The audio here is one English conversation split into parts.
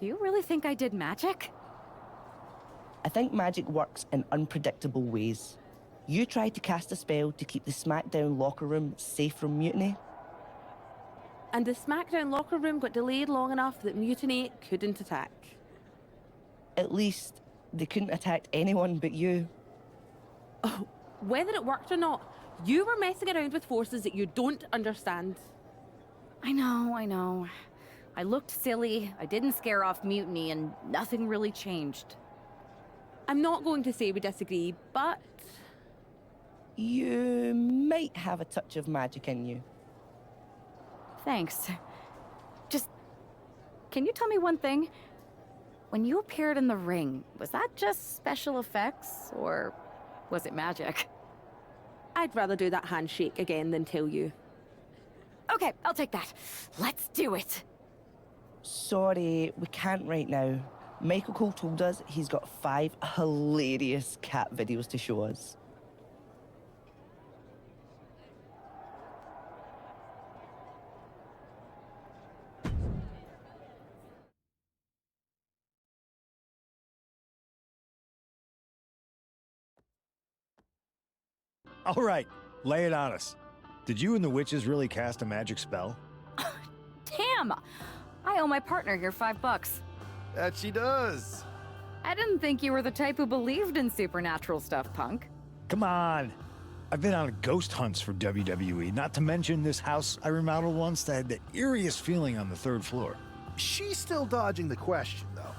Do you really think I did magic? I think magic works in unpredictable ways. You tried to cast a spell to keep the SmackDown locker room safe from Mutiny. And the SmackDown locker room got delayed long enough that Mutiny couldn't attack. At least, they couldn't attack anyone but you. Oh, whether it worked or not, you were messing around with forces that you don't understand. I know. I looked silly, I didn't scare off Mutiny, and nothing really changed. I'm not going to say we disagree, but... You might have a touch of magic in you. Thanks. Just... can you tell me one thing? When you appeared in the ring, was that just special effects, or was it magic? I'd rather do that handshake again than tell you. Okay, I'll take that. Let's do it. Sorry, we can't right now. Michael Cole told us he's got 5 hilarious cat videos to show us. All right, lay it on us. Did you and the witches really cast a magic spell? Damn! I owe my partner here $5. That she does. I didn't think you were the type who believed in supernatural stuff, punk. Come on. I've been on ghost hunts for WWE, not to mention this house I remodeled once that had the eeriest feeling on the 3rd floor. She's still dodging the question, though.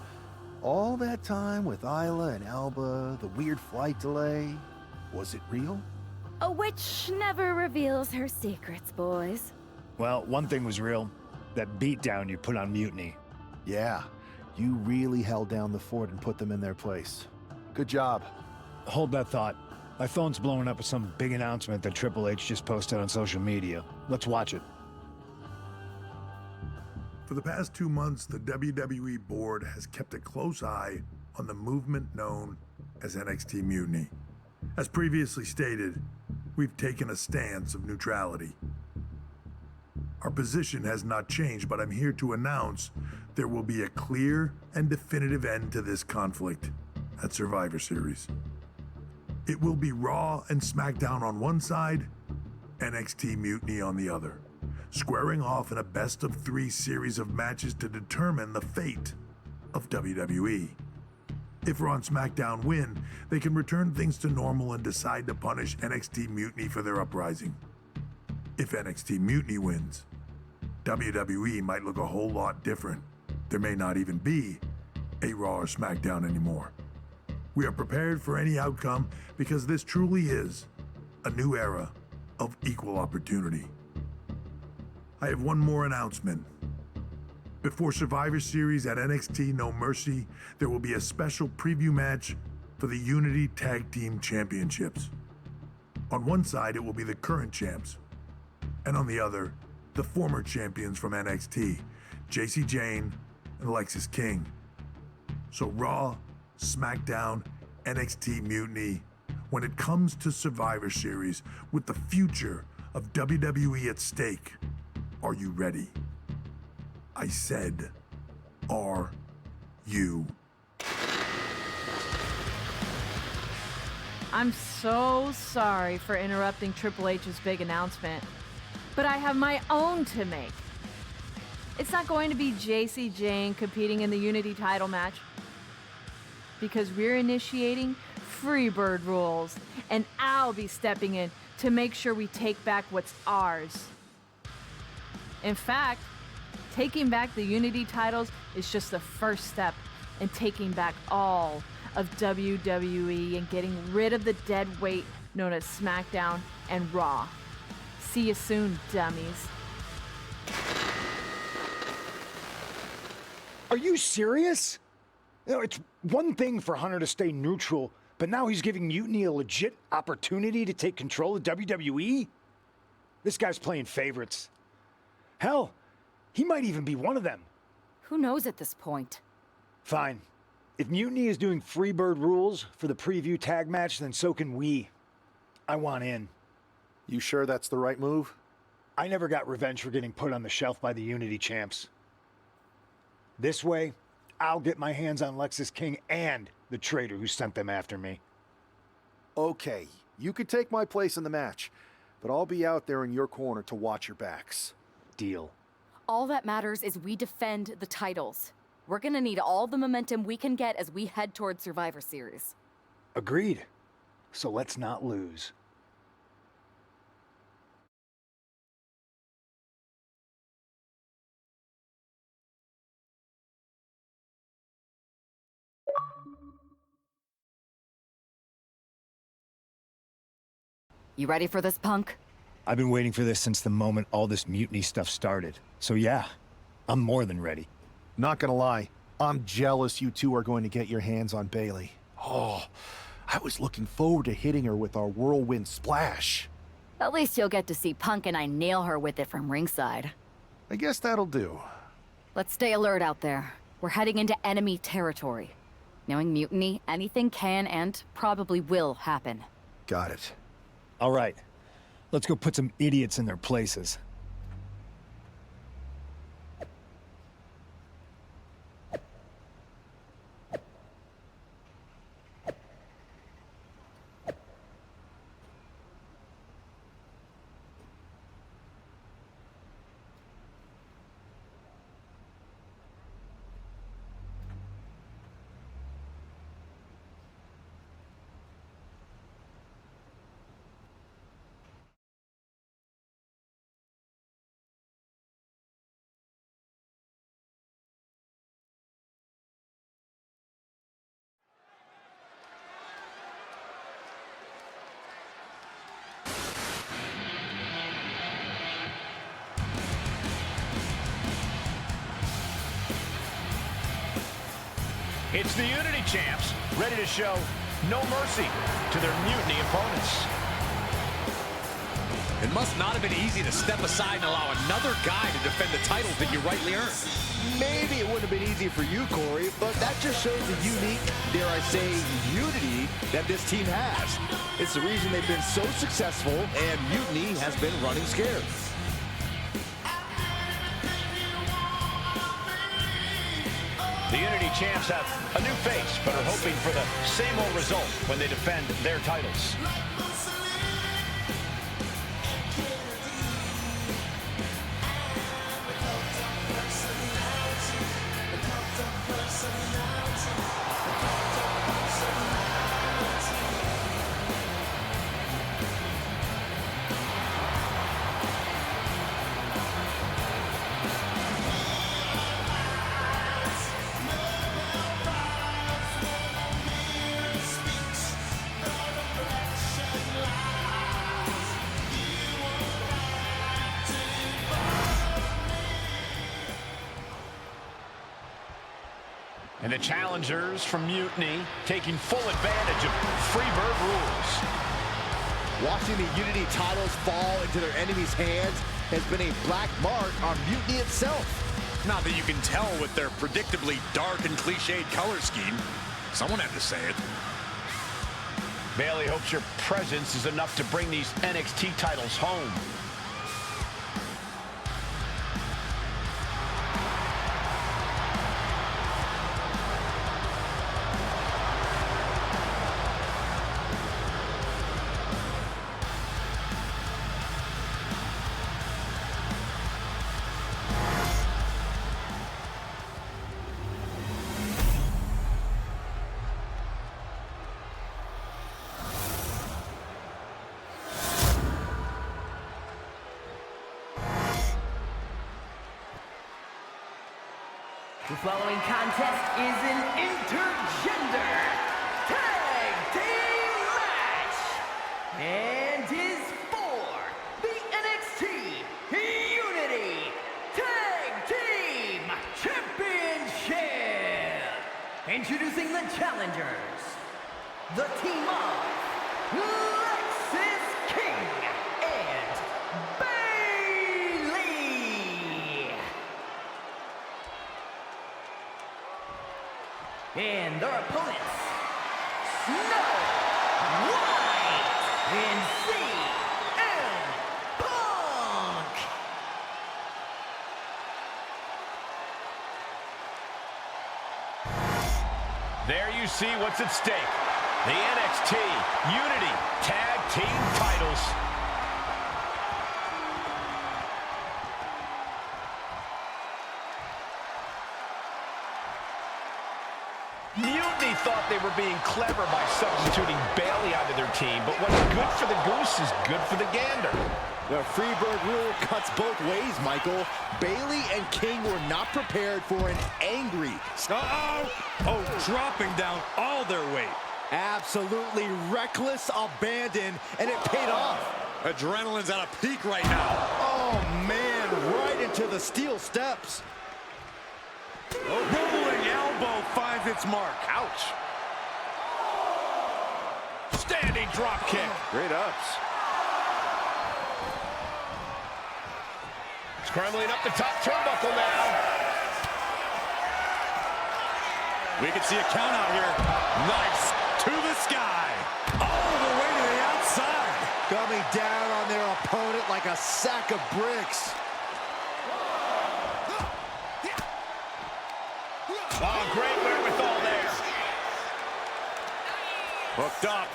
All that time with Isla and Alba, the weird flight delay, was it real? A witch never reveals her secrets, boys. Well, one thing was real. That beatdown you put on Mutiny. Yeah, you really held down the fort and put them in their place. Good job. Hold that thought. My phone's blowing up with some big announcement that Triple H just posted on social media. Let's watch it. For the past 2 months, the WWE board has kept a close eye on the movement known as NXT Mutiny. As previously stated, we've taken a stance of neutrality. Our position has not changed, but I'm here to announce there will be a clear and definitive end to this conflict at Survivor Series. It will be Raw and SmackDown on one side, NXT Mutiny on the other, squaring off in a best-of-3 series of matches to determine the fate of WWE. If Raw and SmackDown win, they can return things to normal and decide to punish NXT Mutiny for their uprising. If NXT Mutiny wins, WWE might look a whole lot different. There may not even be a Raw or SmackDown anymore. We are prepared for any outcome because this truly is a new era of equal opportunity. I have one more announcement. Before Survivor Series at NXT No Mercy, there will be a special preview match for the Unity Tag Team Championships. On one side, it will be the current champs, and on the other, the former champions from NXT, Jacy Jayne and Alexis King. So Raw, SmackDown, NXT Mutiny, when it comes to Survivor Series, with the future of WWE at stake, are you ready? I said, are you? I'm so sorry for interrupting Triple H's big announcement, but I have my own to make. It's not going to be Jacy Jayne competing in the Unity title match, because we're initiating Freebird rules, and I'll be stepping in to make sure we take back what's ours. In fact, taking back the Unity titles is just the first step in taking back all of WWE and getting rid of the dead weight known as SmackDown and Raw. See you soon, dummies. Are you serious? You know, it's one thing for Hunter to stay neutral, but now he's giving Mutiny a legit opportunity to take control of WWE? This guy's playing favorites. Hell, he might even be one of them. Who knows at this point? Fine. If Mutiny is doing Freebird rules for the preview tag match, then so can we. I want in. You sure that's the right move? I never got revenge for getting put on the shelf by the Unity champs. This way, I'll get my hands on Lexus King and the traitor who sent them after me. Okay, you could take my place in the match, but I'll be out there in your corner to watch your backs. Deal. All that matters is we defend the titles. We're gonna need all the momentum we can get as we head toward Survivor Series. Agreed. So let's not lose. You ready for this, punk? I've been waiting for this since the moment all this mutiny stuff started. So yeah, I'm more than ready. Not gonna lie, I'm jealous you two are going to get your hands on Bailey. Oh, I was looking forward to hitting her with our whirlwind splash. At least you'll get to see Punk and I nail her with it from ringside. I guess that'll do. Let's stay alert out there. We're heading into enemy territory. Knowing Mutiny, anything can and probably will happen. Got it. All right, let's go put some idiots in their places. It's the Unity champs, ready to show no mercy to their Mutiny opponents. It must not have been easy to step aside and allow another guy to defend the titles that you rightly earned. Maybe it wouldn't have been easy for you, Corey, but that just shows the unique, dare I say, unity that this team has. It's the reason they've been so successful, and Mutiny has been running scared. The Unity champs have a new face, but are hoping for the same old result when they defend their titles. And the challengers from Mutiny taking full advantage of Freebird rules. Watching the Unity titles fall into their enemies' hands has been a black mark on Mutiny itself. Not that you can tell with their predictably dark and cliched color scheme. Someone had to say it. Bailey hopes your presence is enough to bring these NXT titles home. The following contest is an intergender tag team match and is for the NXT Unity Tag Team Championship. Introducing the challengers, the team of Lexus King and Bailey. And their opponents, Snow White and CM Punk. see what's at stake. The NXT Unity Tag Team titles. Mutiny thought they were being clever by substituting Bayley onto their team, but what's good for the goose is good for the gander. The Freebird rule cuts both ways, Michael. Bayley and King were not prepared for an angry... Oh, dropping down all their weight. Absolutely reckless abandon, and it paid off. Adrenaline's at a peak right now. Oh, man, right into the steel steps. Rolling elbow finds its mark. Ouch. Standing drop kick. Great ups. Scrambling up the top turnbuckle now. We can see a count out here. Nice. To the sky. All the way to the outside. Coming down on their opponent like a sack of bricks. Oh, great wherewithal there. Hooked up.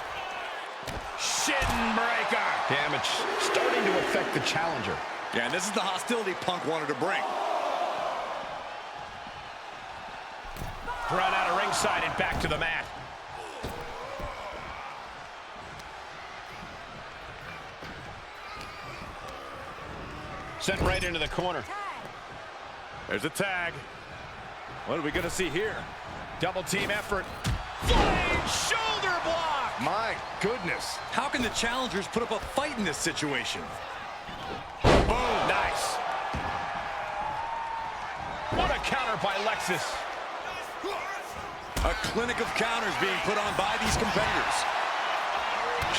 Shin breaker. Damage starting to affect the challenger. Yeah, and this is the hostility Punk wanted to bring. Run out of ringside and back to the mat. Sent right into the corner. There's a tag. What are we going to see here? Double team effort. Flying shoulder block. My goodness. How can the challengers put up a fight in this situation? Boom. Nice. What a counter by Lexus. A clinic of counters being put on by these competitors.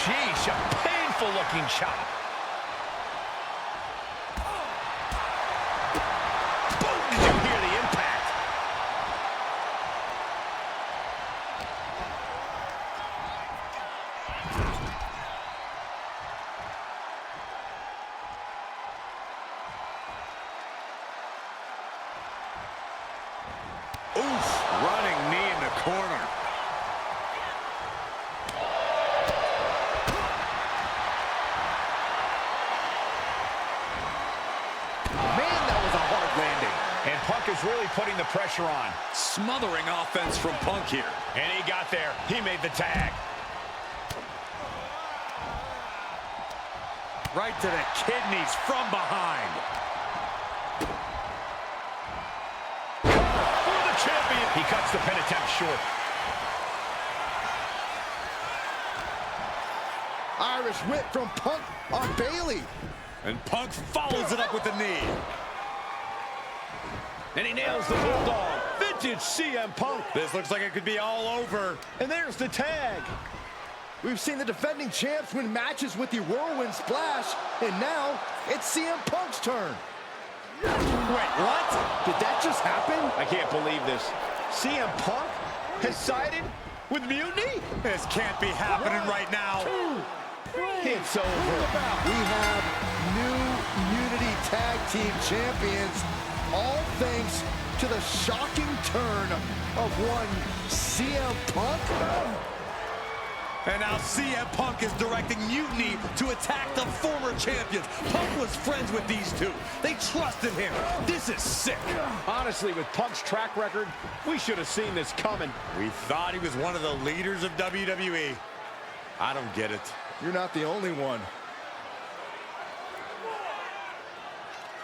Sheesh, a painful looking chop. Boom. Did you hear the impact? Oof, running knee in the corner. Man, that was a hard landing. And Punk is really putting the pressure on. Smothering offense from Punk here. And he got there. He made the tag. Right to the kidneys from behind. For the champion. He cuts the pin attempt short. Irish whip from Punk on Bayley. And Punk follows it up with the knee. And he nails the bulldog. Vintage CM Punk. This looks like it could be all over. And there's the tag. We've seen the defending champs win matches with the whirlwind splash, and now it's CM Punk's turn. Wait, what? Did that just happen? I can't believe this. CM Punk has sided with Mutiny? This can't be happening right now. It's over. We have new Unity Tag Team Champions, all thanks to the shocking turn of one CM Punk. And now CM Punk is directing Mutiny to attack the former champions. Punk was friends with these two. They trusted him. This is sick. Honestly, with Punk's track record, we should have seen this coming. We thought he was one of the leaders of WWE. I don't get it. You're not the only one.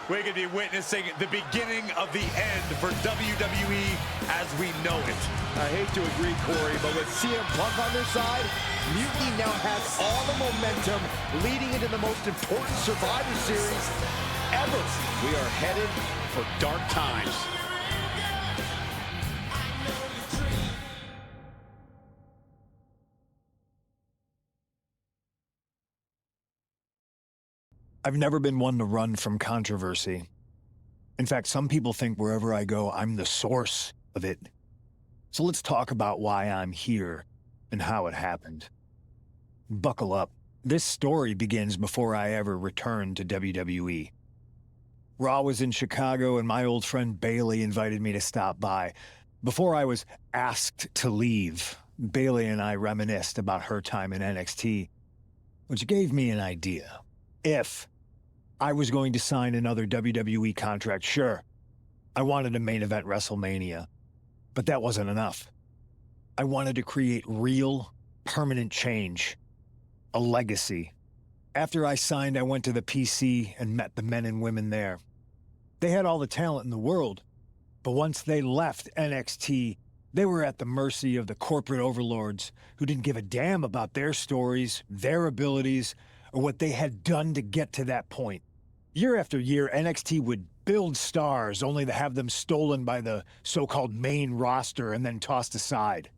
We could be witnessing the beginning of the end for WWE as we know it. I hate to agree, Corey, but with CM Punk on their side, Mutiny now has all the momentum leading into the most important Survivor Series ever. We are headed for dark times. I've never been one to run from controversy. In fact, some people think wherever I go, I'm the source of it. So let's talk about why I'm here and how it happened. Buckle up. This story begins before I ever returned to WWE. Raw was in Chicago and my old friend Bayley invited me to stop by. Before I was asked to leave, Bailey and I reminisced about her time in NXT, which gave me an idea. If I was going to sign another WWE contract, sure, I wanted a main event WrestleMania, but that wasn't enough. I wanted to create real, permanent change, a legacy. After I signed, I went to the PC and met the men and women there. They had all the talent in the world, but once they left NXT, they were at the mercy of the corporate overlords who didn't give a damn about their stories, their abilities, or what they had done to get to that point. Year after year, NXT would build stars only to have them stolen by the so-called main roster and then tossed aside.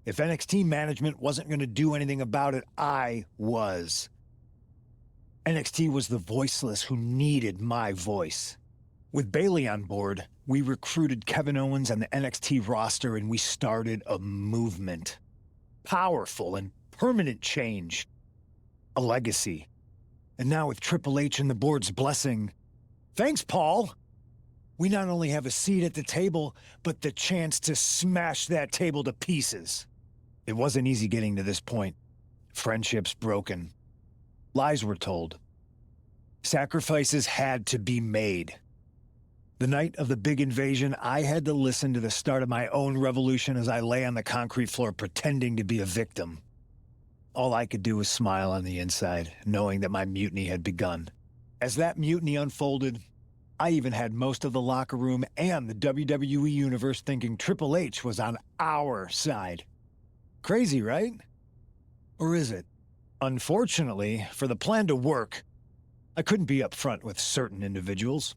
If NXT management wasn't going to do anything about it, I was. NXT was the voiceless who needed my voice. With Bailey on board, we recruited Kevin Owens and the NXT roster, and we started a movement. Powerful and permanent change. A legacy. And now with Triple H and the board's blessing, thanks, Paul! We not only have a seat at the table, but the chance to smash that table to pieces. It wasn't easy getting to this point. Friendships broken. Lies were told. Sacrifices had to be made. The night of the big invasion, I had to listen to the start of my own revolution as I lay on the concrete floor pretending to be a victim. All I could do was smile on the inside, knowing that my mutiny had begun. As that mutiny unfolded, I even had most of the locker room and the WWE Universe thinking Triple H was on our side. Crazy, right? Or is it? Unfortunately, for the plan to work, I couldn't be upfront with certain individuals.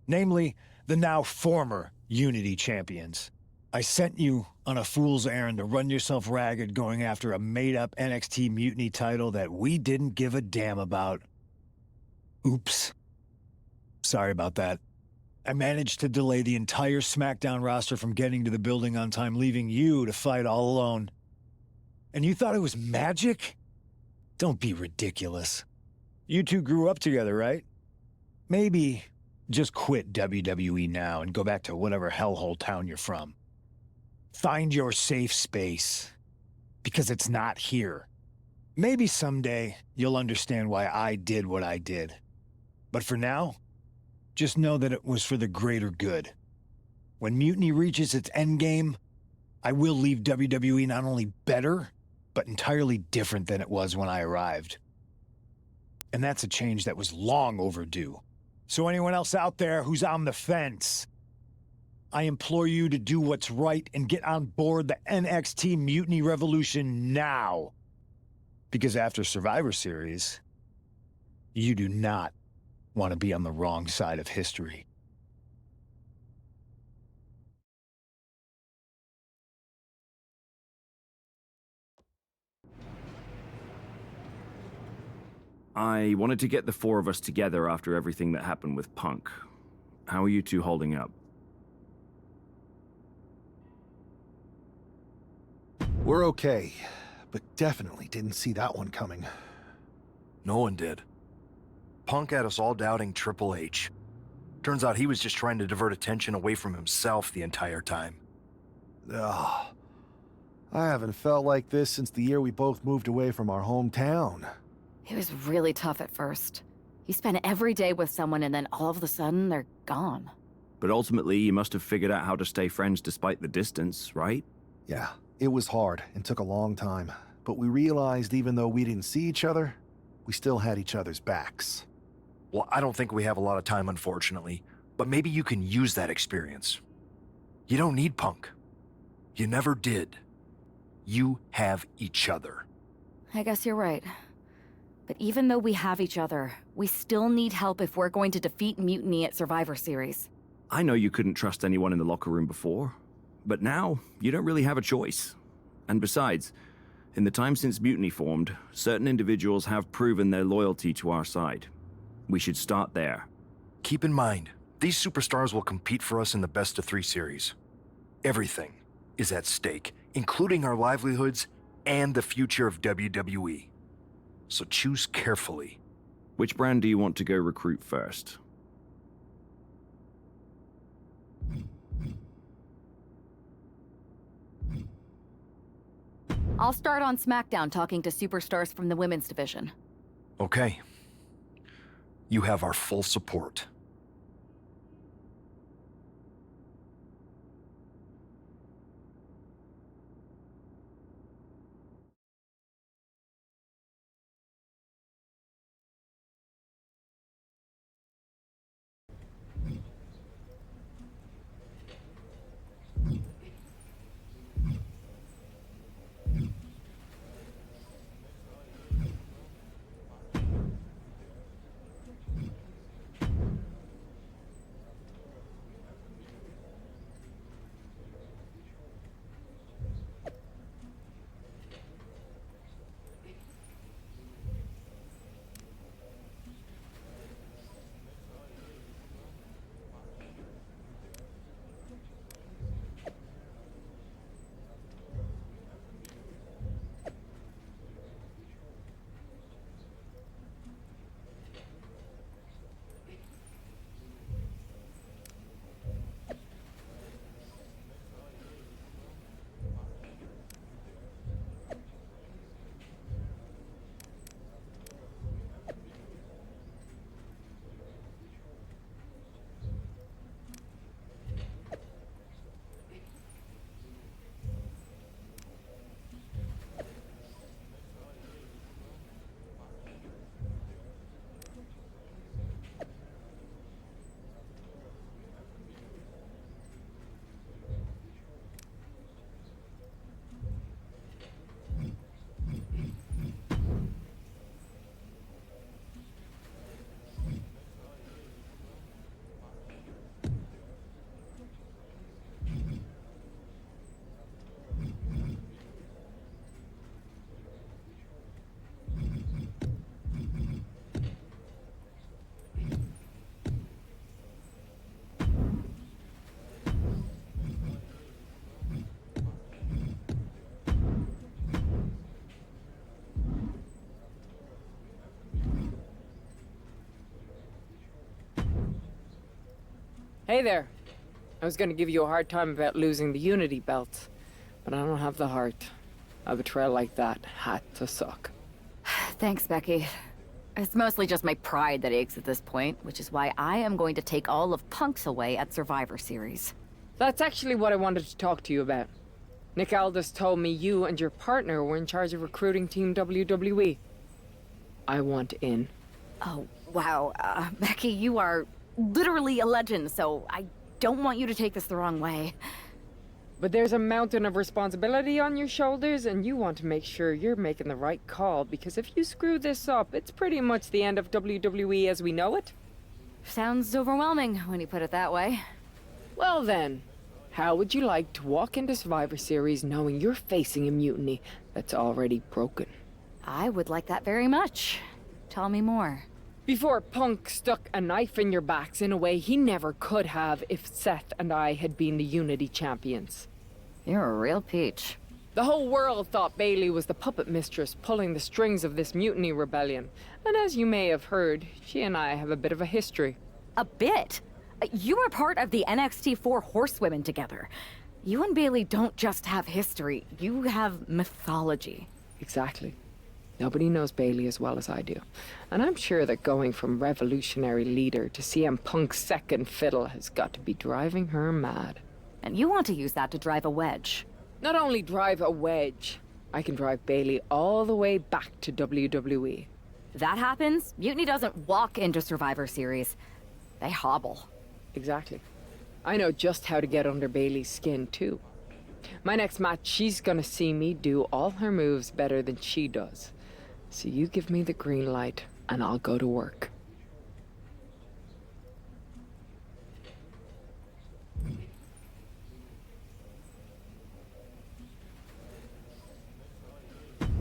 Namely, the now former Unity champions. I sent you on a fool's errand to run yourself ragged going after a made-up NXT Mutiny title that we didn't give a damn about. Oops. Sorry about that. I managed to delay the entire SmackDown roster from getting to the building on time, leaving you to fight all alone. And you thought it was magic? Don't be ridiculous. You two grew up together, right? Maybe just quit WWE now and go back to whatever hellhole town you're from. Find your safe space, because it's not here. Maybe someday you'll understand why I did what I did. But for now, just know that it was for the greater good. When Mutiny reaches its endgame, I will leave WWE not only better, but entirely different than it was when I arrived. And that's a change that was long overdue. So anyone else out there who's on the fence, I implore you to do what's right and get on board the NXT Mutiny Revolution now. Because after Survivor Series, you do not want to be on the wrong side of history. I wanted to get the four of us together after everything that happened with Punk. How are you two holding up? We're okay, but definitely didn't see that one coming. No one did. Punk had us all doubting Triple H. Turns out he was just trying to divert attention away from himself the entire time. Ugh. I haven't felt like this since the year we both moved away from our hometown. It was really tough at first. You spend every day with someone and then all of a sudden they're gone. But ultimately, you must have figured out how to stay friends despite the distance, right? Yeah, it was hard and took a long time. But we realized even though we didn't see each other, we still had each other's backs. Well, I don't think we have a lot of time, unfortunately. But maybe you can use that experience. You don't need Punk. You never did. You have each other. I guess you're right. But even though we have each other, we still need help if we're going to defeat Mutiny at Survivor Series. I know you couldn't trust anyone in the locker room before, but now you don't really have a choice. And besides, in the time since Mutiny formed, certain individuals have proven their loyalty to our side. We should start there. Keep in mind, these superstars will compete for us in the best-of-3 series. Everything is at stake, including our livelihoods and the future of WWE. So choose carefully. Which brand do you want to go recruit first? I'll start on SmackDown talking to superstars from the women's division. Okay. You have our full support. Hey there. I was gonna give you a hard time about losing the Unity belt, but I don't have the heart. A betrayal like that had to suck. Thanks, Becky. It's mostly just my pride that aches at this point, which is why I am going to take all of Punk's away at Survivor Series. That's actually what I wanted to talk to you about. Nick Aldis told me you and your partner were in charge of recruiting Team WWE. I want in. Oh, wow. Becky, you are literally a legend, so I don't want you to take this the wrong way. But there's a mountain of responsibility on your shoulders, and you want to make sure you're making the right call, because if you screw this up, it's pretty much the end of WWE as we know it. Sounds overwhelming when you put it that way. Well then, how would you like to walk into Survivor Series knowing you're facing a mutiny that's already broken? I would like that very much. Tell me more. Before Punk stuck a knife in your backs in a way he never could have if Seth and I had been the Unity champions. You're a real peach. The whole world thought Bailey was the puppet mistress pulling the strings of this mutiny rebellion. And as you may have heard, she and I have a bit of a history. A bit? You were part of the NXT 4 Horsewomen together. You and Bailey don't just have history, you have mythology. Exactly. Nobody knows Bailey as well as I do. And I'm sure that going from revolutionary leader to CM Punk's second fiddle has got to be driving her mad. And you want to use that to drive a wedge. Not only drive a wedge, I can drive Bailey all the way back to WWE. That happens, Mutiny doesn't walk into Survivor Series. They hobble. Exactly. I know just how to get under Bailey's skin, too. My next match, she's gonna see me do all her moves better than she does. So you give me the green light, and I'll go to work.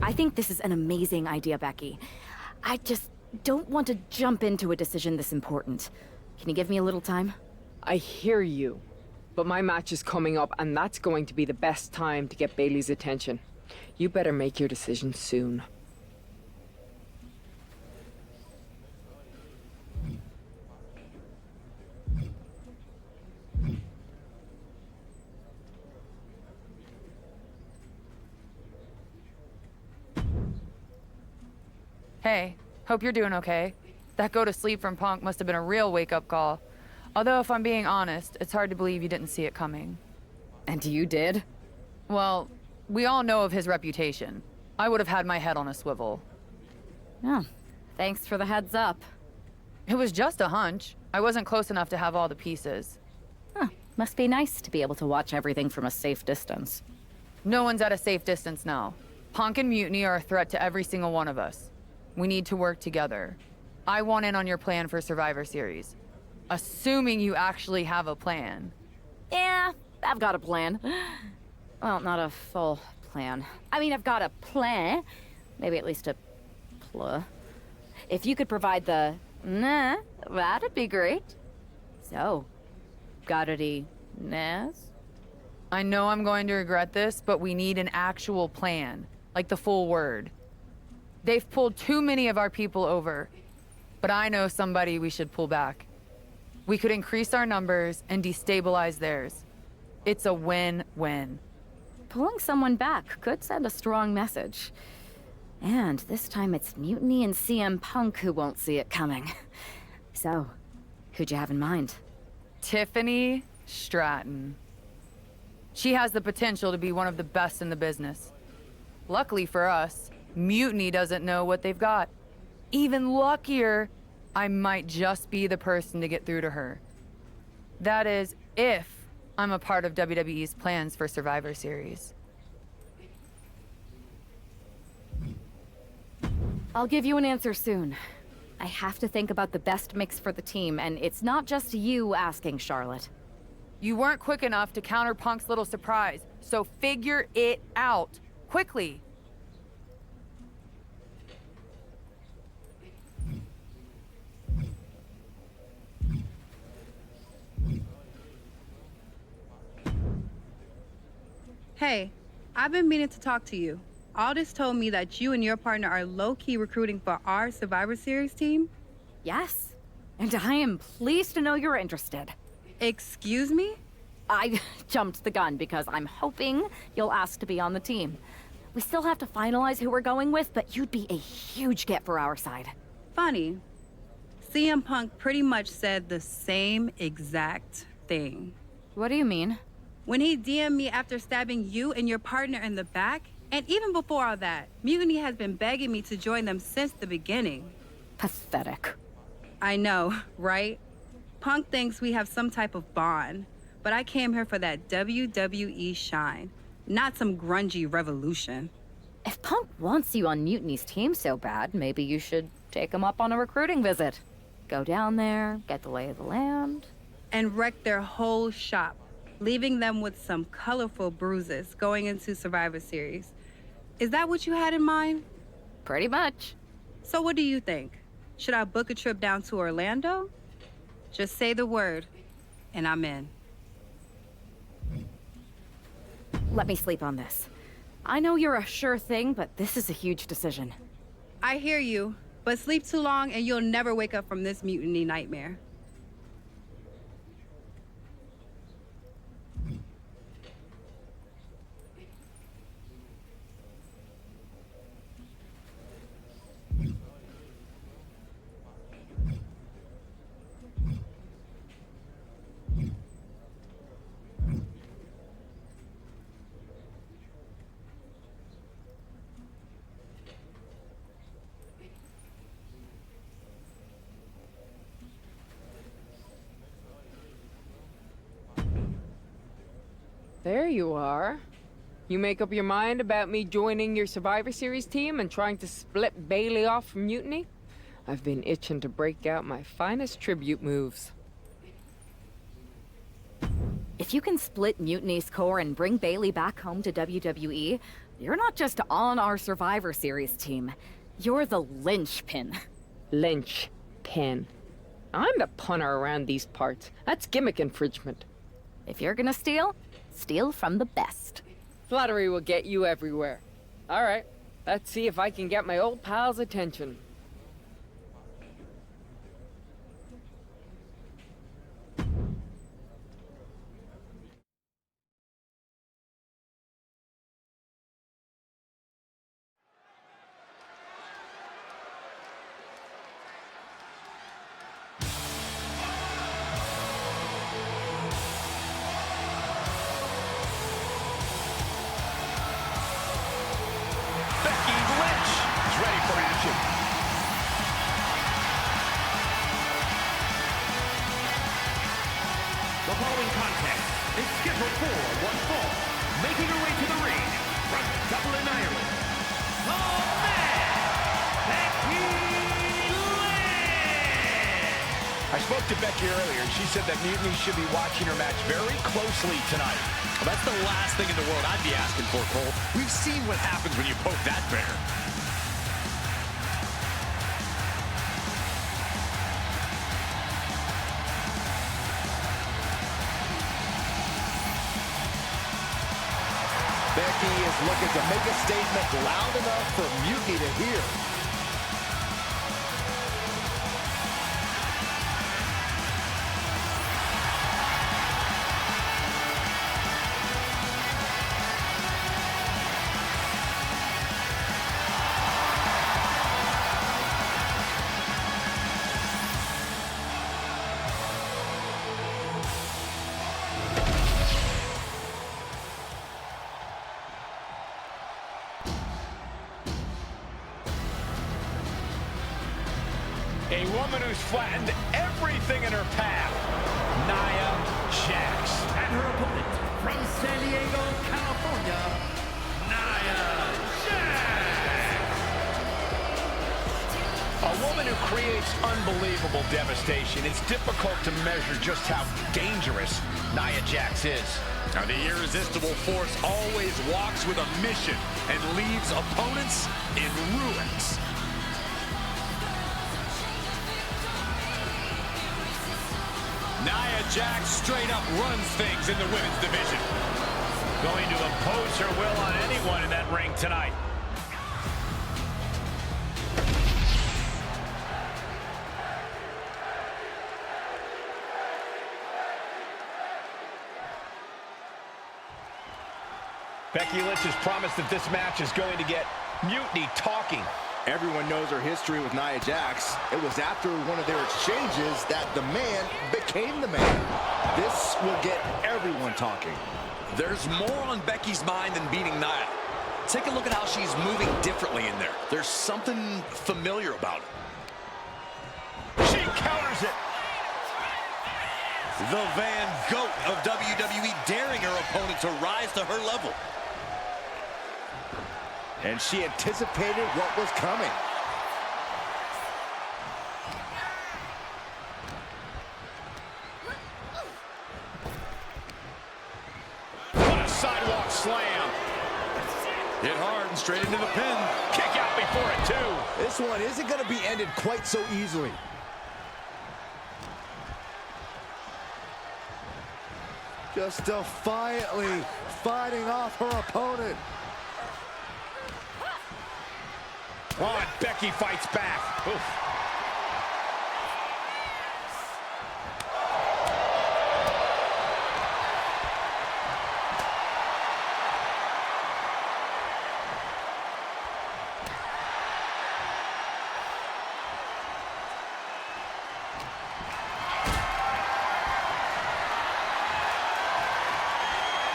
I think this is an amazing idea, Becky. I just don't want to jump into a decision this important. Can you give me a little time? I hear you, but my match is coming up, and that's going to be the best time to get Bailey's attention. You better make your decision soon. Hey, hope you're doing okay. That go to sleep from Punk must have been a real wake-up call. Although, if I'm being honest, it's hard to believe you didn't see it coming. And you did? Well, we all know of his reputation. I would have had my head on a swivel. Yeah, thanks for the heads up. It was just a hunch. I wasn't close enough to have all the pieces. Huh, must be nice to be able to watch everything from a safe distance. No one's at a safe distance now. Punk and Mutiny are a threat to every single one of us. We need to work together. I want in on your plan for Survivor Series. Assuming you actually have a plan. Yeah, I've got a plan. Well, not a full plan. I mean, I've got a plan. Maybe at least a pl. If you could provide the nah, that'd be great. So, got any nas? I know I'm going to regret this, but we need an actual plan. Like the full word. They've pulled too many of our people over. But I know somebody we should pull back. We could increase our numbers and destabilize theirs. It's a win-win. Pulling someone back could send a strong message. And this time it's Mutiny and CM Punk who won't see it coming. So, who'd you have in mind? Tiffany Stratton. She has the potential to be one of the best in the business. Luckily for us, Mutiny doesn't know what they've got. Even luckier, I might just be the person to get through to her. That is, if I'm a part of WWE's plans for Survivor Series. I'll give you an answer soon. I have to think about the best mix for the team, and it's not just you asking, Charlotte. You weren't quick enough to counter Punk's little surprise, so figure it out. Quickly. Hey, I've been meaning to talk to you. Aldous told me that you and your partner are low-key recruiting for our Survivor Series team? Yes, and I am pleased to know you're interested. Excuse me? I jumped the gun because I'm hoping you'll ask to be on the team. We still have to finalize who we're going with, but you'd be a huge get for our side. Funny. CM Punk pretty much said the same exact thing. What do you mean? When he DM'd me after stabbing you and your partner in the back, and even before all that, Mutiny has been begging me to join them since the beginning. Pathetic. I know, right? Punk thinks we have some type of bond, but I came here for that WWE shine, not some grungy revolution. If Punk wants you on Mutiny's team so bad, maybe you should take him up on a recruiting visit. Go down there, get the lay of the land. And wreck their whole shop, leaving them with some colorful bruises going into Survivor Series. Is that what you had in mind? Pretty much. So what do you think? Should I book a trip down to Orlando? Just say the word, and I'm in. Let me sleep on this. I know you're a sure thing, but this is a huge decision. I hear you, but sleep too long and you'll never wake up from this mutiny nightmare. There you are. You make up your mind about me joining your Survivor Series team and trying to split Bailey off from Mutiny? I've been itching to break out my finest tribute moves. If you can split Mutiny's core and bring Bailey back home to WWE, you're not just on our Survivor Series team. You're the linchpin. Linchpin. I'm the punter around these parts. That's gimmick infringement. If you're gonna steal, steal from the best. Flattery will get you everywhere. All right, let's see if I can get my old pal's attention. following contest is scheduled for one fall. Making her way to the ring from Dublin, Ireland, the man, Becky Lynch! I spoke to Becky earlier, and she said that Mutiny should be watching her match very closely tonight. Well, that's the last thing in the world I'd be asking for, Cole. We've seen what happens when you poke that bear. Becky is looking to make a statement loud enough for Mutiny to hear. A woman who's flattened everything in her path, Nia Jax. And her opponent from San Diego, California, Nia Jax. A woman who creates unbelievable devastation. It's difficult to measure just how dangerous Nia Jax is. Now, the irresistible force always walks with a mission and leaves opponents in ruins. Nia Jax straight up runs things in the women's division. Going to impose her will on anyone in that ring tonight. Becky Lynch has promised that this match is going to get Mutiny talking. Everyone knows her history with Nia Jax. It was after one of their exchanges that the man became the man. This will get everyone talking. There's more on Becky's mind than beating Nia. Take a look at how she's moving differently in there. There's something familiar about it. She counters it. The Van Goat of WWE daring her opponent to rise to her level. And she anticipated what was coming. What a sidewalk slam. Hit hard and straight into the pin. Kick out before it, too. This one isn't going to be ended quite so easily. Just defiantly fighting off her opponent. Oh, and Becky fights back. Oof.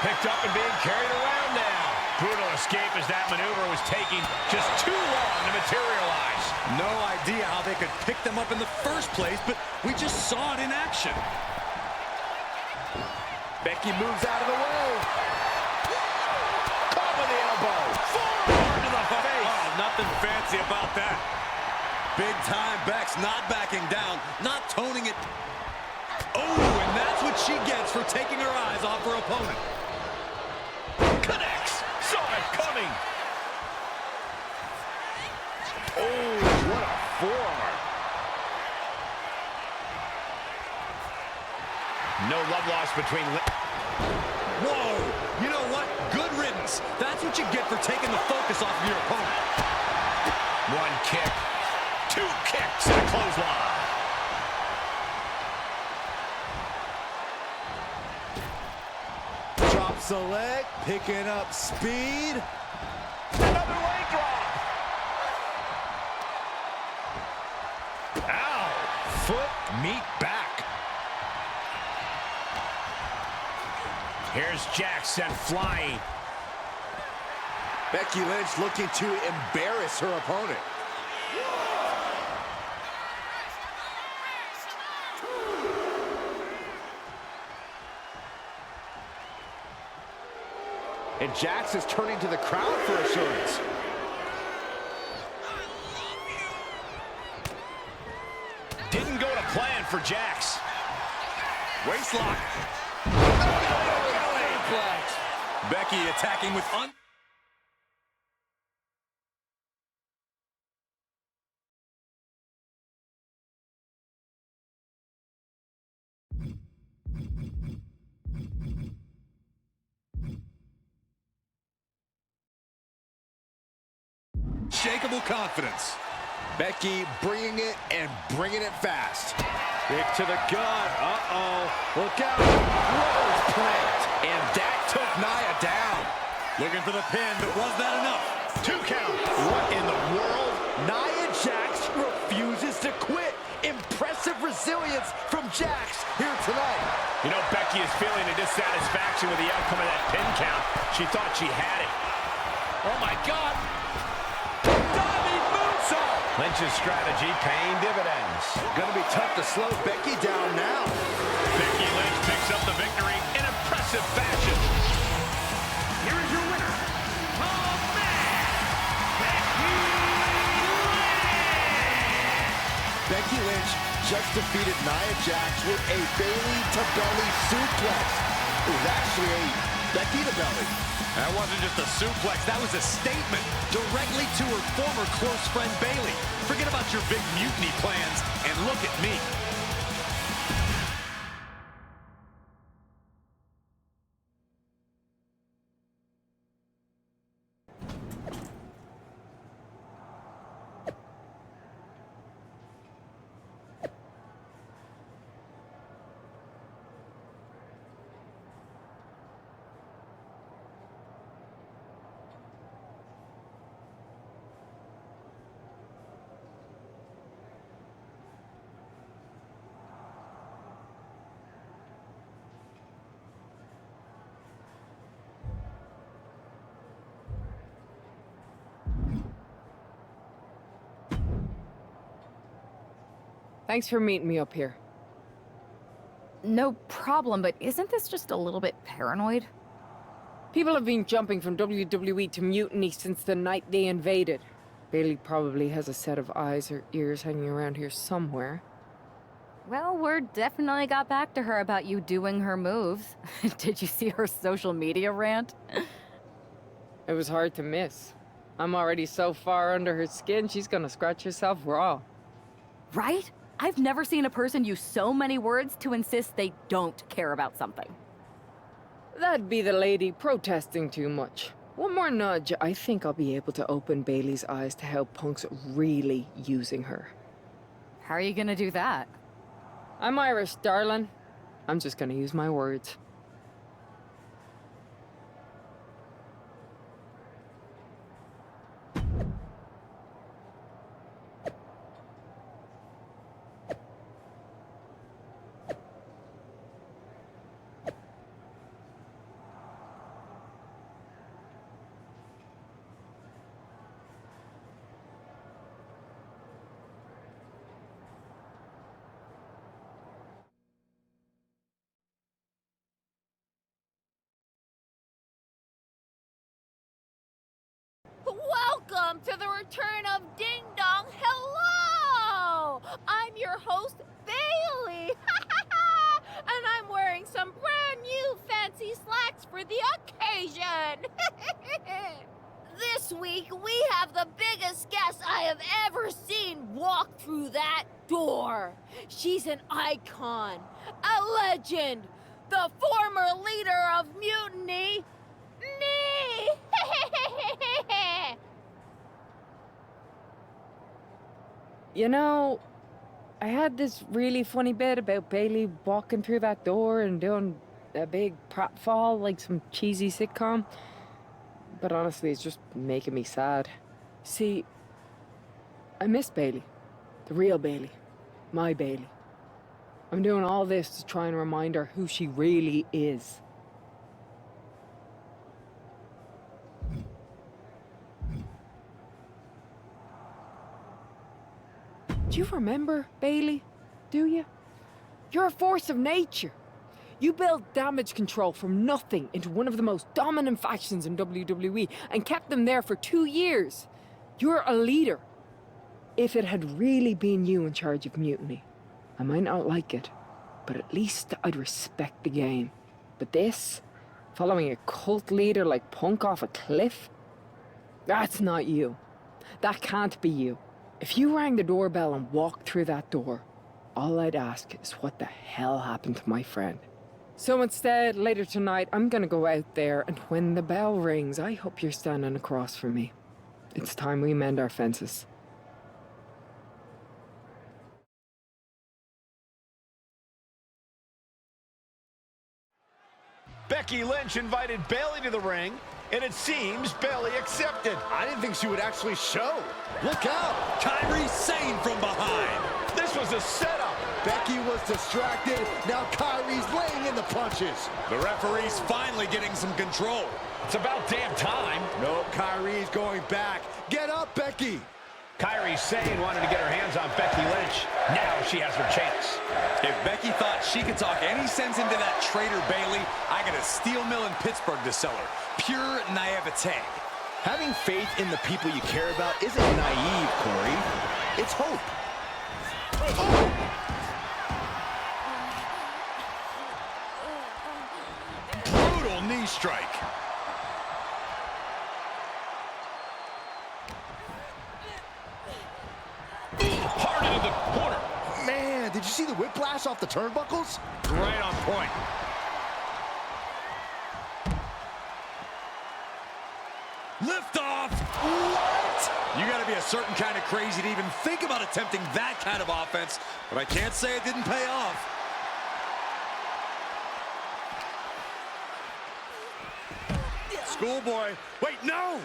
Picked up and being carried around now. Brutal escape as that maneuver was taking just too long to materialize. No idea how they could pick them up in the first place, but we just saw it in action. Becky moves out of the way. Caught with the elbow. Forward to the face. Oh, nothing fancy about that. Big time Beck's not backing down, not toning it. Oh, and that's what she gets for taking her eyes off her opponent. Connects. Saw it coming. Oh, what a forearm. No love lost between... Whoa! You know what? Good riddance. That's what you get for taking the focus off of your opponent. One kick. Two kicks and a clothesline. Drops the leg, picking up speed. Another leg drop. Ow. Foot meet back. Here's Jackson flying. Becky Lynch looking to embarrass her opponent. and Jax is turning to the crowd for assurance. Didn't go to plan for Jax. Waistlock. Becky attacking with unshakable confidence. Becky bringing it and bringing it fast. Kick to the gut. Uh-oh. Look out. Rose plant. And that took Nia down. Looking for the pin, but was that enough? 2 count. What in the world? Nia Jax refuses to quit. Impressive resilience from Jax here tonight. You know, Becky is feeling a dissatisfaction with the outcome of that pin count. She thought she had it. Oh, my God. Diving moonsault. Lynch's strategy paying dividends. Gonna be tough to slow Becky down now. Becky Lynch picks up the victory in impressive fashion. Here is your winner, Becky Lynch just defeated Nia Jax with a Bayley-to-belly suplex. It was actually a Becky-to-belly. That wasn't just a suplex, that was a statement directly to her former close friend Bayley. Forget about your big mutiny plans and look at me. Thanks for meeting me up here. No problem, but isn't this just a little bit paranoid? People have been jumping from WWE to Mutiny since the night they invaded. Bayley probably has a set of eyes or ears hanging around here somewhere. Well, word definitely got back to her about you doing her moves. Did you see her social media rant? It was hard to miss. I'm already so far under her skin, she's gonna scratch herself raw. Right? I've never seen a person use so many words to insist they don't care about something. That'd be the lady protesting too much. One more nudge, I think I'll be able to open Bayley's eyes to how Punk's really using her. How are you gonna do that? I'm Irish, darling. I'm just gonna use my words. Welcome to the return of Ding Dong. Hello! I'm your host, Bayley. And I'm wearing some brand new fancy slacks for the occasion. This week, we have the biggest guest I have ever seen walk through that door. She's an icon, a legend, the former leader of Mutiny, me! You know, I had this really funny bit about Bayley walking through that door and doing a big pratfall like some cheesy sitcom. But honestly, it's just making me sad. See, I miss Bayley. The real Bayley. My Bayley. I'm doing all this to try and remind her who she really is. Do you remember, Bayley? Do you? You're a force of nature. You built damage control from nothing into one of the most dominant factions in WWE and kept them there for 2 years. You're a leader. If it had really been you in charge of Mutiny, I might not like it, but at least I'd respect the game. But this, following a cult leader like Punk off a cliff, that's not you. That can't be you. If you rang the doorbell and walked through that door, all I'd ask is what the hell happened to my friend. So instead, later tonight, I'm gonna go out there, and when the bell rings, I hope you're standing across from me. It's time we mend our fences. Becky Lynch invited Bayley to the ring, and it seems Bayley accepted. I didn't think she would actually show. Look out! Kairi Sane from behind. This was a setup. Becky was distracted. Now Kairi's laying in the punches. The referee's finally getting some control. It's about damn time. No, Kairi's going back. Get up, Becky. Kairi Sane wanted to get her hands on Becky Lynch. Now she has her chance. If Becky thought she could talk any sense into that traitor Bayley, I got a steel mill in Pittsburgh to sell her. Pure naivete. Having faith in the people you care about isn't naive, Corey. It's hope. Brutal knee strike. Hard into the corner. Man, did you see the whiplash off the turnbuckles? Right on point. Lift off. What? You got to be a certain kind of crazy to even think about attempting that kind of offense, but I can't say it didn't pay off. Schoolboy. Wait, no!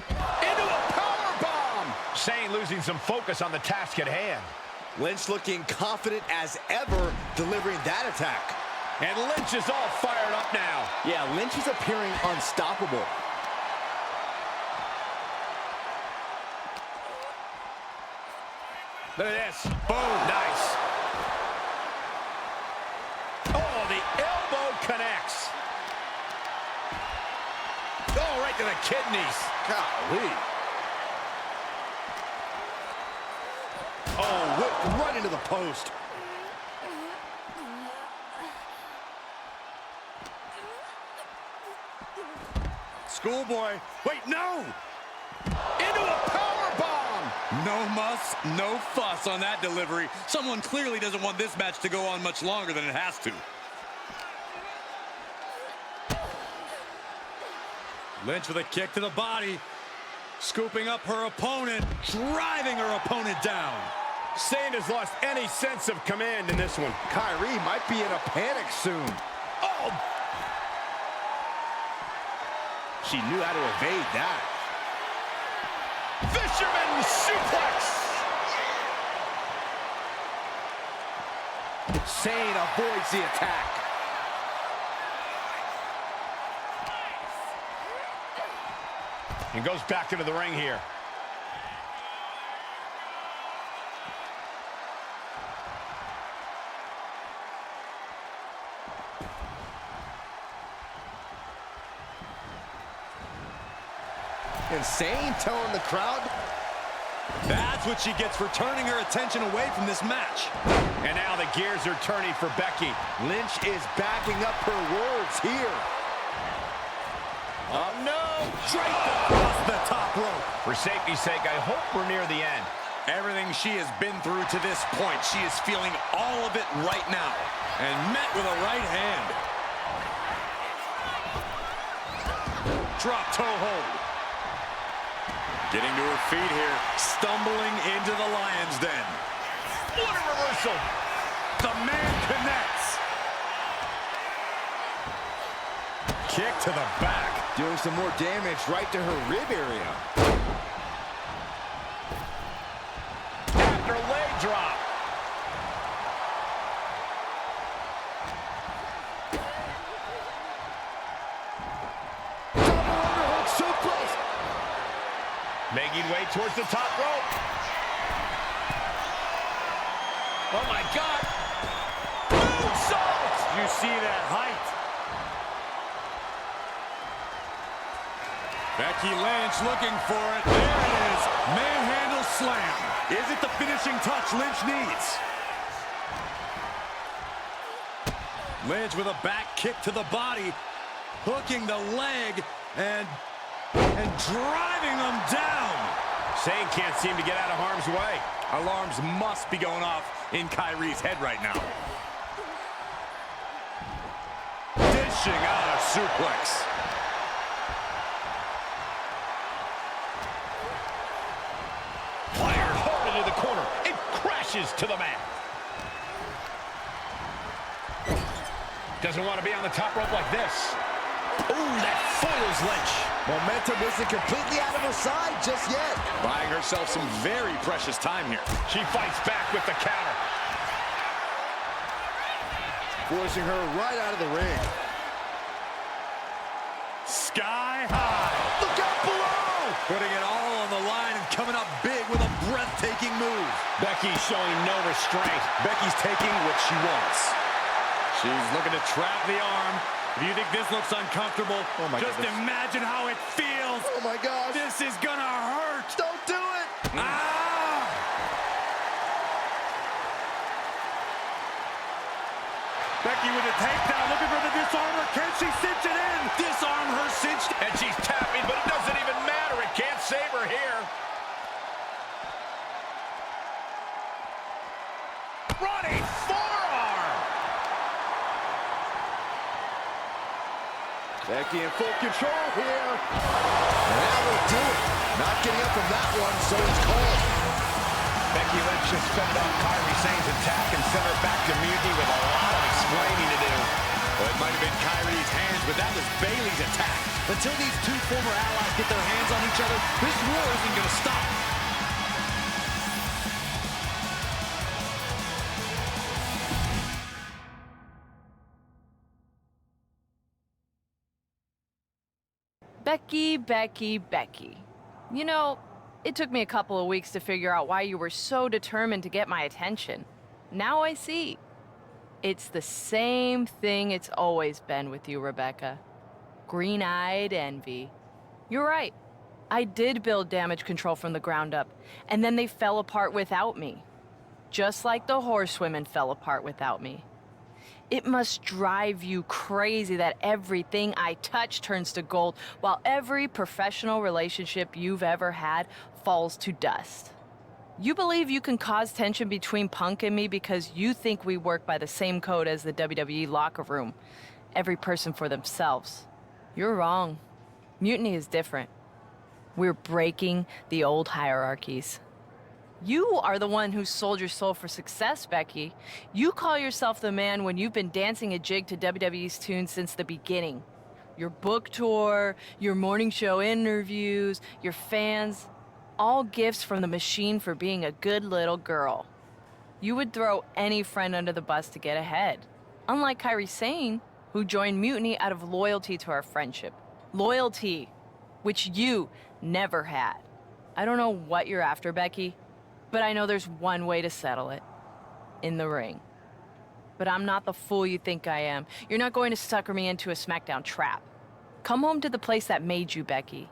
Into a powerbomb. Sane losing some focus on the task at hand. Lynch looking confident as ever, delivering that attack. And Lynch is all fired up now. Yeah, Lynch is appearing unstoppable. Look at this. Boom. Nice. Oh, the elbow connects. Oh, right to the kidneys. Golly. Oh, whipped right into the post. Schoolboy. Wait, no! Into a powerbomb. No muss, no fuss on that delivery. Someone clearly doesn't want this match to go on much longer than it has to. Lynch with a kick to the body. Scooping up her opponent, driving her opponent down. Sane has lost any sense of command in this one. Kairi might be in a panic soon. Oh! She knew how to evade that. Fisherman suplex! Sane avoids the attack. And goes back into the ring here. Insane telling the crowd. That's what she gets for turning her attention away from this match. And now the gears are turning for Becky. Lynch is backing up her words here. Oh, no! Straight across the top rope. For safety's sake, I hope we're near the end. Everything she has been through to this point, she is feeling all of it right now. And met with a right hand. Drop toe hold. Getting to her feet here. Stumbling into the lion's den. What a reversal! The man connects. Kick to the back. Doing some more damage right to her rib area. After leg drop. Double underhook suplex. Making way towards the top rope. Oh my God. Moonsault! You see that height. Becky Lynch looking for it. There it is. Manhandle slam. Is it the finishing touch Lynch needs? Lynch with a back kick to the body, hooking the leg and driving them down. Shane can't seem to get out of harm's way. Alarms must be going off in Kyrie's head right now. Dishing out a suplex. Fired hard into the corner. It crashes to the mat. Doesn't want to be on the top rope like this. Ooh, that foils Lynch. Momentum isn't completely out of her side just yet. Buying herself some very precious time here. She fights back with the counter. Forcing her right out of the ring. Sky high. Look out below! Putting it all on the line and coming up big with a breathtaking move. Becky's showing no restraint. Becky's taking what she wants. She's looking to trap the arm. If you think this looks uncomfortable, just imagine how it feels. Oh my gosh. This is gonna hurt. Don't do it. Ah! Becky with a takedown, looking for the disarmer. Can she cinch it in? Disarm her cinched. And she's tapping, but it doesn't even matter. It can't save her here. Running forearm. Becky in full control here. And that will do it. Not getting up from that one, so it's called. Becky Lynch just fended off Kyrie Sane's attack and sent her back to Mutiny with a lot of explaining to do. Well, it might have been Kyrie's hands, but that was Bayley's attack. Until these two former allies get their hands on each other, this war isn't going to stop. Becky, Becky, Becky. You know, it took me a couple of weeks to figure out why you were so determined to get my attention. Now I see. It's the same thing it's always been with you, Rebecca. Green-eyed envy. You're right. I did build damage control from the ground up, and then they fell apart without me. Just like the horsewomen fell apart without me. It must drive you crazy that everything I touch turns to gold, while every professional relationship you've ever had falls to dust. You believe you can cause tension between Punk and me because you think we work by the same code as the WWE locker room. Every person for themselves. You're wrong. Mutiny is different. We're breaking the old hierarchies. You are the one who sold your soul for success, Becky. You call yourself the man when you've been dancing a jig to WWE's tune since the beginning. Your book tour, your morning show interviews, your fans, all gifts from the machine for being a good little girl. You would throw any friend under the bus to get ahead. Unlike Kairi Sane, who joined Mutiny out of loyalty to our friendship. Loyalty, which you never had. I don't know what you're after, Becky. But I know there's one way to settle it. In the ring. But I'm not the fool you think I am. You're not going to sucker me into a SmackDown trap. Come home to the place that made you, Becky.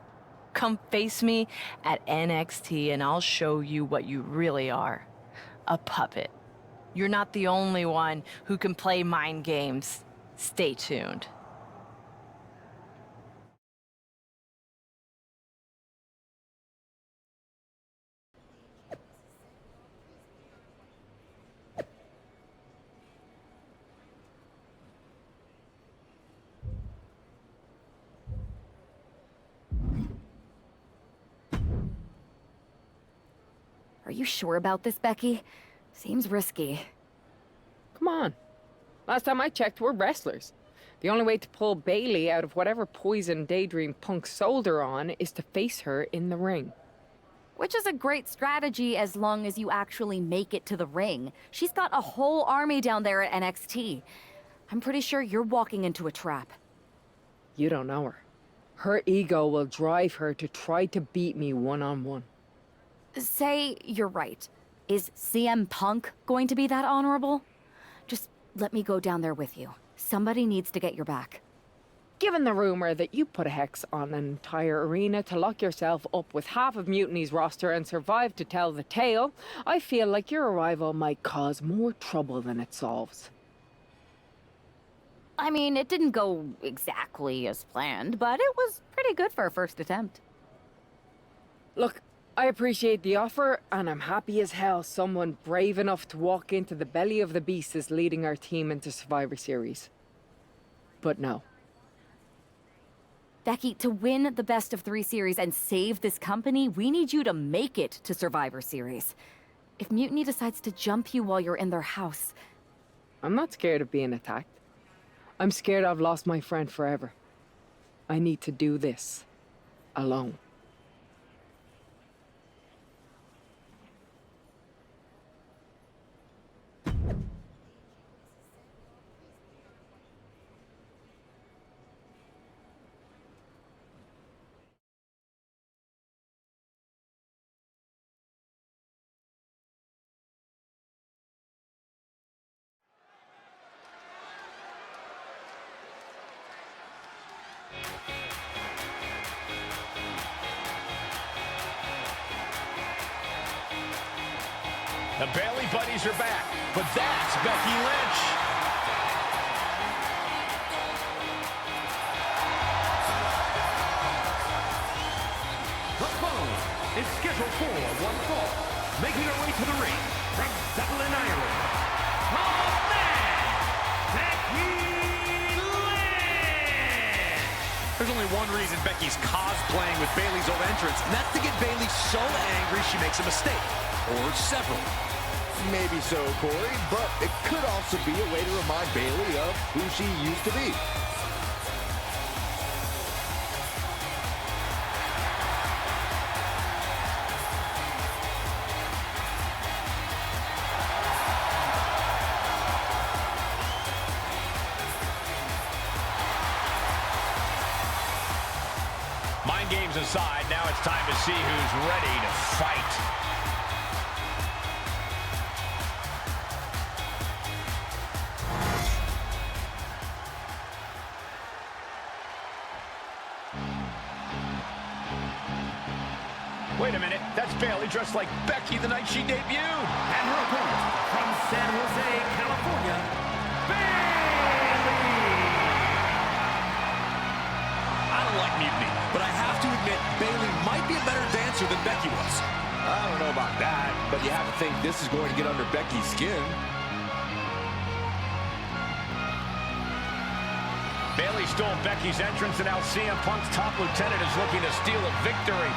Come face me at NXT and I'll show you what you really are. A puppet. You're not the only one who can play mind games. Stay tuned. Are you sure about this, Becky? Seems risky. Come on. Last time I checked, we're wrestlers. The only way to pull Bayley out of whatever poison daydream Punk sold her on is to face her in the ring. Which is a great strategy as long as you actually make it to the ring. She's got a whole army down there at NXT. I'm pretty sure you're walking into a trap. You don't know her. Her ego will drive her to try to beat me one-on-one. Say you're right. Is CM Punk going to be that honorable? Just let me go down there with you. Somebody needs to get your back. Given the rumor that you put a hex on an entire arena to lock yourself up with half of Mutiny's roster and survive to tell the tale, I feel like your arrival might cause more trouble than it solves. I mean, it didn't go exactly as planned, but it was pretty good for a first attempt. Look, I appreciate the offer, and I'm happy as hell someone brave enough to walk into the belly of the beast is leading our team into Survivor Series. But no. Becky, to win the best of 3 series and save this company, we need you to make it to Survivor Series. If Mutiny decides to jump you while you're in their house... I'm not scared of being attacked. I'm scared I've lost my friend forever. I need to do this alone. The Bailey buddies are back, but that's Becky Lynch. The foe is scheduled for one fall, making her way to the ring from Dublin, Ireland. Oh man, Becky Lynch! There's only one reason Becky's cosplaying with Bailey's old entrance, and that's to get Bailey so angry she makes a mistake. Or several. Maybe so, Corey, but it could also be a way to remind Bailey of who she used to be. Mind games aside, now it's time to see who's ready to fight. Wait a minute, that's Bailey dressed like Becky the night she debuted. And her opponent from San Jose, California, Bailey! I don't like Mutiny, but I have to admit Bailey might be a better dancer than Becky was. I don't know about that, but you have to think this is going to get under Becky's skin. Bailey stole Becky's entrance, and now CM Punk's top lieutenant is looking to steal a victory.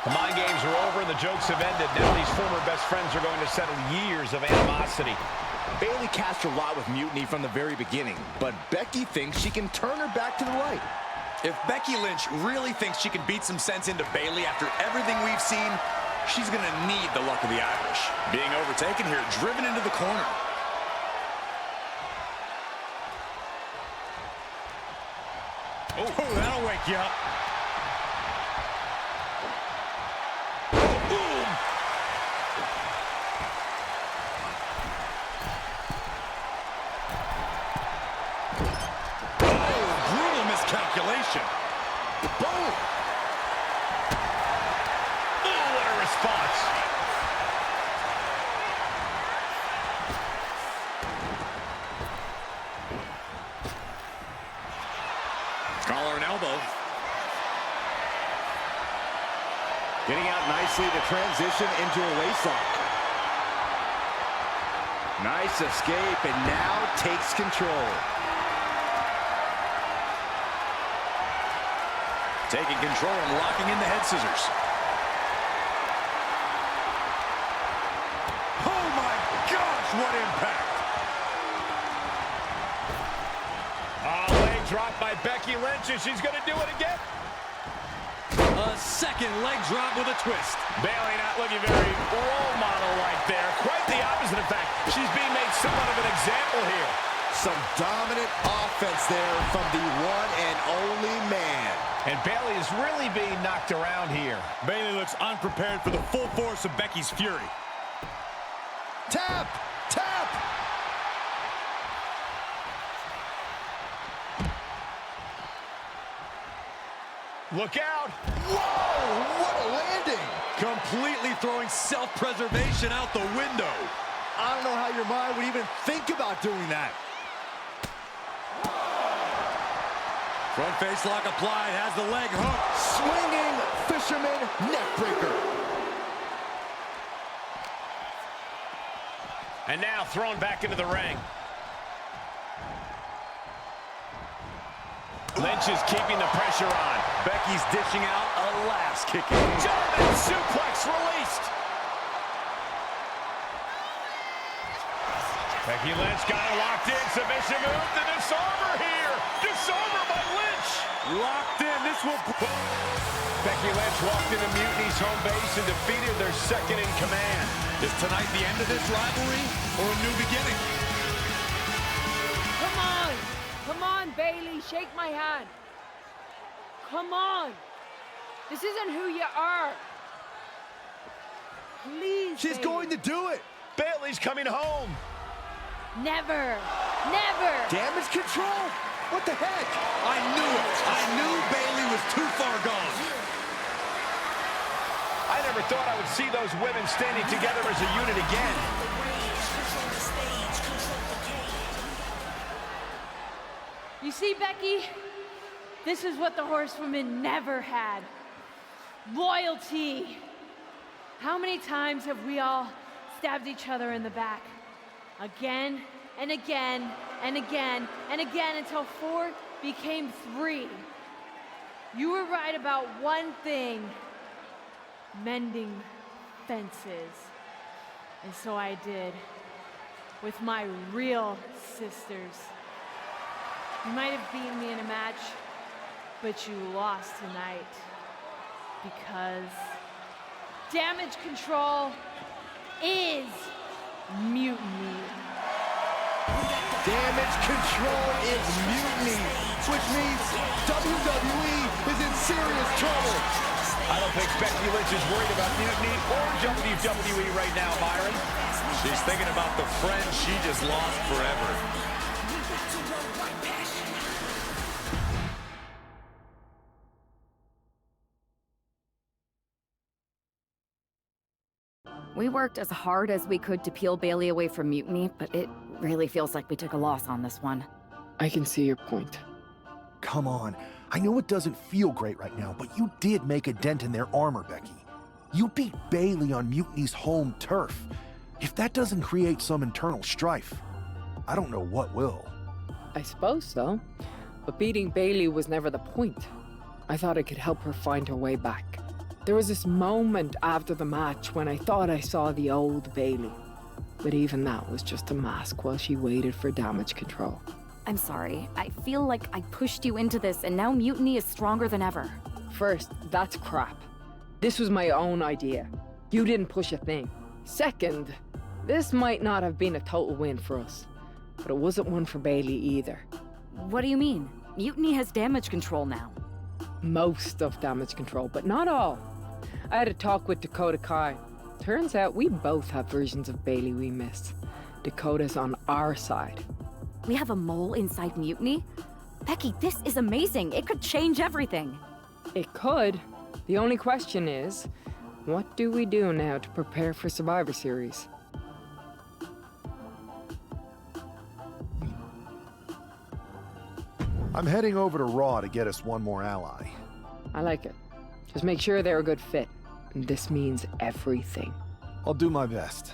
The mind games are over and the jokes have ended. Now these former best friends are going to settle years of animosity. Bailey cast her lot with Mutiny from the very beginning, but Becky thinks she can turn her back to the light. If Becky Lynch really thinks she can beat some sense into Bailey after everything we've seen, she's going to need the luck of the Irish. Being overtaken here, driven into the corner. Oh, that'll wake you up. Calculation. Boom! Oh, what a response. Collar and elbow. Getting out nicely to transition into a waistlock. Nice escape, and now takes control. Taking control and locking in the head scissors. Oh my gosh, what impact! Oh, leg drop by Becky Lynch, and she's going to do it again. A second leg drop with a twist. Bayley not looking very role model-like there. Quite the opposite, in fact. She's being made somewhat of an example here. Some dominant offense there from the one and only man. And Bayley is really being knocked around here. Bayley looks unprepared for the full force of Becky's fury. Tap! Tap! Look out! Whoa! What a landing! Completely throwing self-preservation out the window. I don't know how your mind would even think about doing that. Front face lock applied, has the leg hooked. Swinging fisherman neckbreaker. And now thrown back into the ring. Lynch is keeping the pressure on. Becky's dishing out a last kicking. German suplex released. Becky Lynch got her locked in. Submission move. The disarmer here. Disarmer by Lynch. Locked in. This will... Becky Lynch walked into Mutiny's home base and defeated their second in command. Is tonight the end of this rivalry or a new beginning? Come on! Come on, Bayley, shake my hand. Come on. This isn't who you are. Please, She's Bayley. going to do it. Bayley's coming home. Never. Never. Damage control? What the heck? I knew it. I knew Bayley was too far gone. I never thought I would see those women standing together as a unit again. You see, Becky, this is what the horsewomen never had. Loyalty. How many times have we all stabbed each other in the back? Again and again and again and again until 4 became 3. You were right about one thing: mending fences. And so I did, with my real sisters. You might have beaten me in a match, but you lost tonight because damage control is mutiny. Damage control is mutiny, which means WWE is in serious trouble. I don't think Becky Lynch is worried about Mutiny or WWE right now, Byron. She's thinking about the friend she just lost forever. We worked as hard as we could to peel Bayley away from Mutiny, but it really feels like we took a loss on this one. I can see your point. Come on. I know it doesn't feel great right now, but you did make a dent in their armor, Becky. You beat Bayley on Mutiny's home turf. If that doesn't create some internal strife, I don't know what will. I suppose so. But beating Bayley was never the point. I thought I could help her find her way back. There was this moment after the match when I thought I saw the old Bayley. But even that was just a mask while she waited for damage control. I'm sorry. I feel like I pushed you into this, and now Mutiny is stronger than ever. First, that's crap. This was my own idea. You didn't push a thing. Second, this might not have been a total win for us. But it wasn't one for Bayley either. What do you mean? Mutiny has damage control now. Most of damage control, but not all. I had a talk with Dakota Kai. Turns out we both have versions of Bayley we miss. Dakota's on our side. We have a mole inside Mutiny? Becky, this is amazing. It could change everything. It could. The only question is, what do we do now to prepare for Survivor Series? I'm heading over to Raw to get us one more ally. I like it. Just make sure they're a good fit. And this means everything. I'll do my best.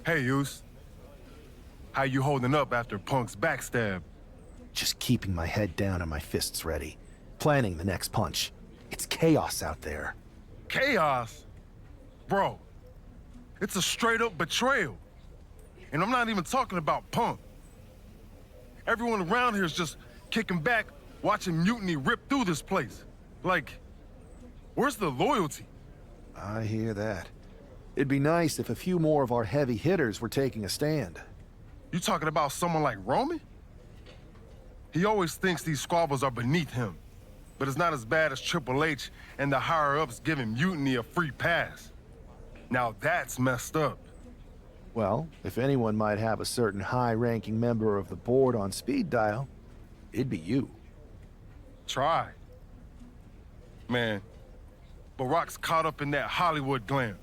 Hey, Yus. How you holding up after Punk's backstab? Just keeping my head down and my fists ready. Planning the next punch. It's chaos out there. Chaos? Bro, it's a straight-up betrayal. And I'm not even talking about Punk. Everyone around here is just kicking back, watching Mutiny rip through this place. Like, where's the loyalty? I hear that. It'd be nice if a few more of our heavy hitters were taking a stand. You talking about someone like Roman? He always thinks these squabbles are beneath him. But it's not as bad as Triple H and the higher-ups giving Mutiny a free pass. Now that's messed up. Well, if anyone might have a certain high-ranking member of the board on speed dial, it'd be you. Try. Man, Barack's caught up in that Hollywood glam.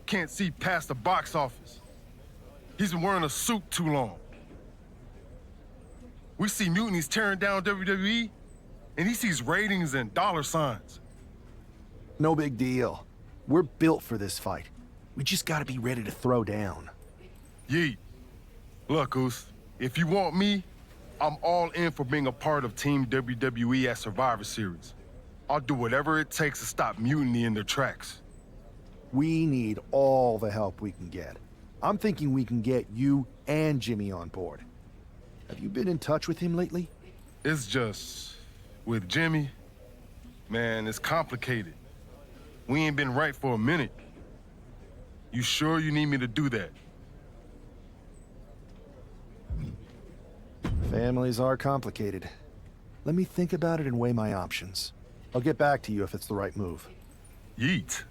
Can't see past the box office. He's been wearing a suit too long. We see Mutiny's tearing down WWE, and he sees ratings and dollar signs. No big deal. We're built for this fight. We just gotta be ready to throw down. Yeet. Look, Oos, if you want me, I'm all in for being a part of Team WWE at Survivor Series. I'll do whatever it takes to stop Mutiny in their tracks. We need all the help we can get. I'm thinking we can get you and Jimmy on board. Have you been in touch with him lately? It's just... with Jimmy, man, it's complicated. We ain't been right for a minute. You sure you need me to do that? Families are complicated. Let me think about it and weigh my options. I'll get back to you if it's the right move. Yeet.